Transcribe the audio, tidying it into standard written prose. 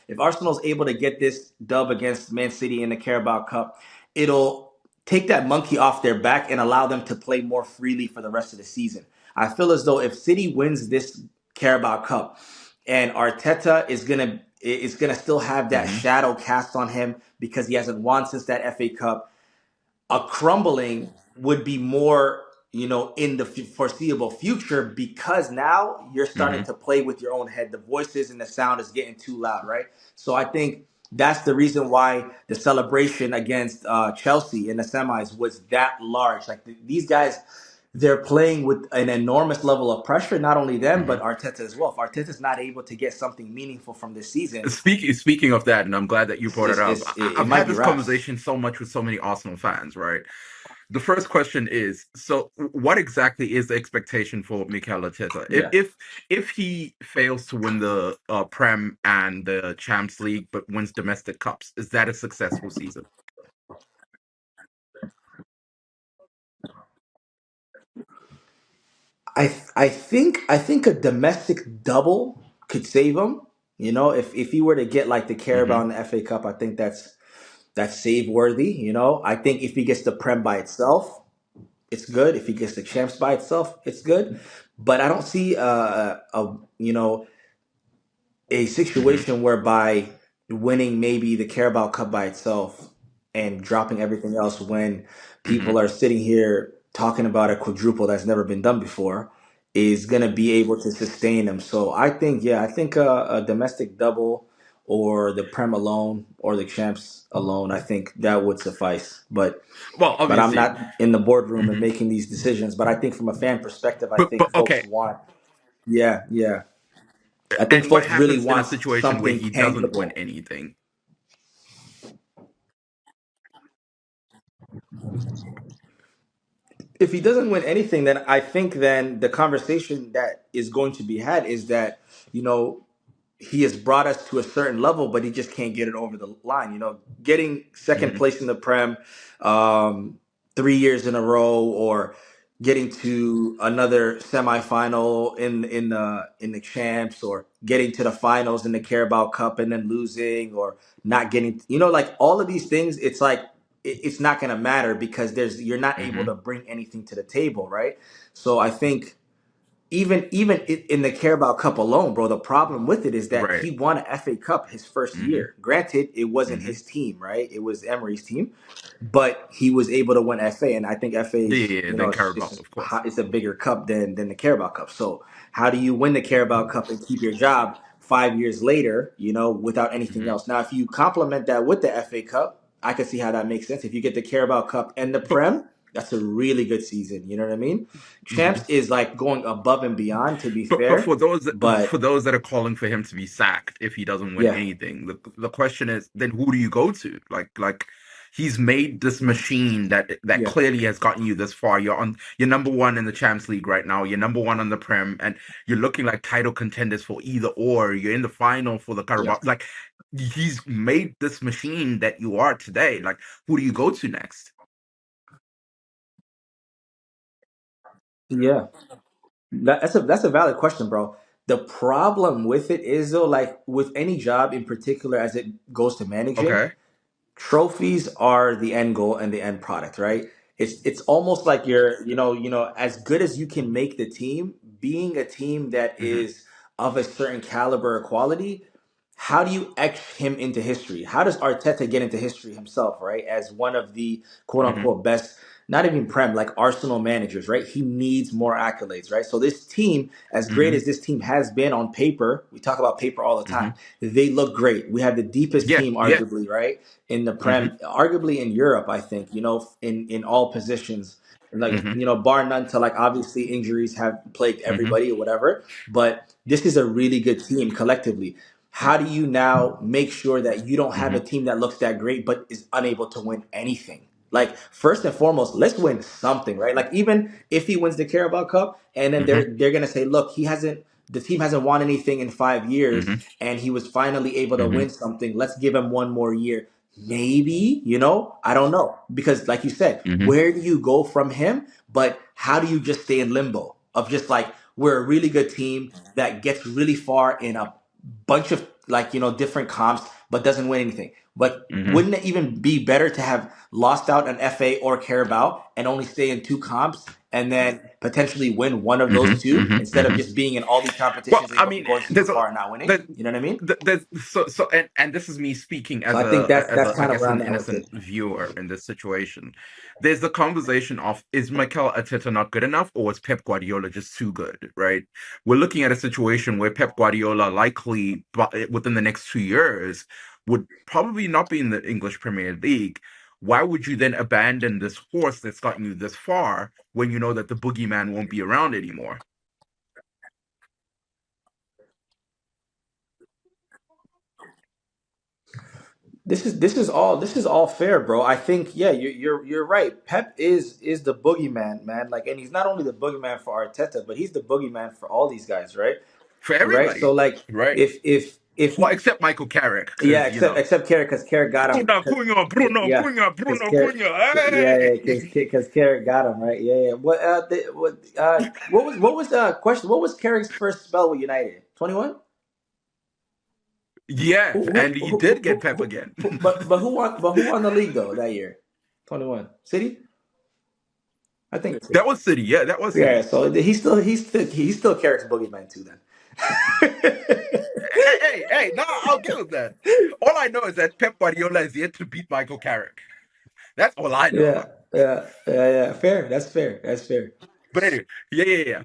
If Arsenal's able to get this dub against Man City in the Carabao Cup, it'll take that monkey off their back and allow them to play more freely for the rest of the season. I feel as though if City wins this Carabao Cup and Arteta is gonna still have that Hmm. shadow cast on him because he hasn't won since that FA Cup, a crumbling would be more, in the foreseeable future because now you're starting Hmm. to play with your own head. The voices and the sound is getting too loud, right? So I think that's the reason why the celebration against Chelsea in the semis was that large. Like these guys, they're playing with an enormous level of pressure. Not only them, Hmm. but Arteta as well. If Arteta's not able to get something meaningful from this season, Speaking of that, and I'm glad that you it's, brought it it's, up. it's, it I've might had be this wraps. conversation so much with so many Arsenal fans, right? The first question is, so what exactly is the expectation for Mikel Arteta? If Yeah. if if he fails to win the Prem and the Champs League but wins domestic cups, is that a successful season? I think a domestic double could save him. If he were to get like the Carabao Hmm. and the FA Cup, I think that's save worthy. I think if he gets the Prem by itself, it's good. If he gets the Champs by itself, it's good. But I don't see a Hmm. situation whereby winning maybe the Carabao Cup by itself and dropping everything else when Hmm. people are sitting here talking about a quadruple that's never been done before is going to be able to sustain them. So I think a domestic double or the Prem alone or the Champs alone, I think that would suffice. Well, But I'm obviously. not in the boardroom and Hmm. making these decisions. But I think from a fan perspective, I But think folks okay, want, yeah, yeah. I think and what folks really happens in a want situation where something he doesn't win tangible. anything? If he doesn't win anything, then I think then the conversation that is going to be had is that, you know, he has brought us to a certain level, but he just can't get it over the line. Getting second Hmm. place in the Prem, 3 years in a row, or getting to another semifinal in the champs, or getting to the finals in the Carabao Cup and then losing, or not getting, like all of these things. It's like it's not going to matter because you're not able Hmm. to bring anything to the table, right? So I think in the Carabao Cup alone, bro, the problem with it is that Right. he won an FA Cup his first Hmm. year. Granted, it wasn't Hmm. his team, right? It was Emery's team, but he was able to win FA, and I think Yeah, FA's, yeah, yeah, then Carabao, it's of course. it's a bigger cup than the Carabao Cup. So how do you win the Carabao Cup and keep your job 5 years later, without anything Hmm. else? Now, if you complement that with the FA Cup, I can see how that makes sense. If you get the Carabao Cup and the But Prem, that's a really good season. You know what I mean? Champs mhm. is like going above and beyond, to be But fair. for But those that are calling for him to be sacked if he doesn't win yeah, anything, the question is then who do you go to? Like he's made this mm, machine that yeah, clearly has gotten you this far. You're number one in the Champions League right now. You're number one on the Prem, and you're looking like title contenders for either or. You're in the final for the yeah, Carabao. Like he's made this machine that you are today. Like who do you go to next? yeah. That's a valid question, bro. The problem with it is though, like with any job in particular, as it goes to managing, Okay. trophies are the end goal and the end product, right? It's almost like you're, as good as you can make the team, being a team that Hmm. is of a certain caliber or quality, how do you etch him into history? How does Arteta get into history himself, right? As one of the quote Hmm. unquote best, not even Prem, like Arsenal managers, right? He needs more accolades, right? So this team, as great Hmm. as this team has been on paper, we talk about paper all the time. Hmm. They look great. We have the deepest Yeah. team, Yeah. arguably, right? In the Hmm. Prem, arguably in Europe, I think, in all positions. Like, Hmm. bar none to like obviously injuries have plagued Hmm. everybody or whatever, but this is a really good team collectively. How do you now make sure that you don't have a Hmm. team that looks that great but is unable to win anything? Like first and foremost, let's win something, right? Like even if he wins the Carabao Cup, and then Hmm. they're gonna say, look, the team hasn't won anything in 5 years, Hmm. and he was finally able to Hmm. win something. Let's give him one more year. Maybe, I don't know. Because like you said, Hmm. where do you go from him? But how do you just stay in limbo of just like we're a really good team that gets really far in a bunch of like different comps, but doesn't win anything. But Hmm. wouldn't it even be better to have lost out an FA or Carabao and only stay in two comps and then potentially win one of Hmm. those two Hmm. instead of Hmm. just being in all these Well, competitions and I mean, going super there's a far and not winning? there, You know what I mean? there's so and this is me speaking So I think that's I kind of guess where an I'm at with it. innocent viewer in this situation. There's the conversation of, is Mikel Arteta not good enough, or is Pep Guardiola just too good? Right? We're looking at a situation where Pep Guardiola likely within the next 2 years would probably not be in the English Premier League. Why would you then abandon this horse that's gotten you this far when you know that the boogeyman won't be around anymore? This is all fair, bro. I think yeah, you're right. Pep is the boogeyman, man. Like, and he's not only the boogeyman for Arteta, but he's the boogeyman for all these guys, right? For Right. So everybody, like, right? if Well, except Michael Carrick, yeah, because except Carrick, because Carrick got him. Bruno Cunha, Bruno Yeah, Cunha, because Bruno Carrick, Cunha, yeah, hey! yeah, because Carrick got him, right? Yeah, yeah. What was the question? What was Carrick's first spell with United? 21. Yes, and he did get Pep again. But who won the league though that year? 21 City. I think it's City. That was City. Yeah, that was Yeah, City. so he's still Carrick's boogeyman too then. Hey, hey, hey, no, I'll give him that. All I know is that Pep Guardiola is yet to beat Michael Carrick. That's all I know. Yeah, yeah, yeah, yeah. Fair. That's fair. That's fair. But anyway, yeah, yeah, yeah.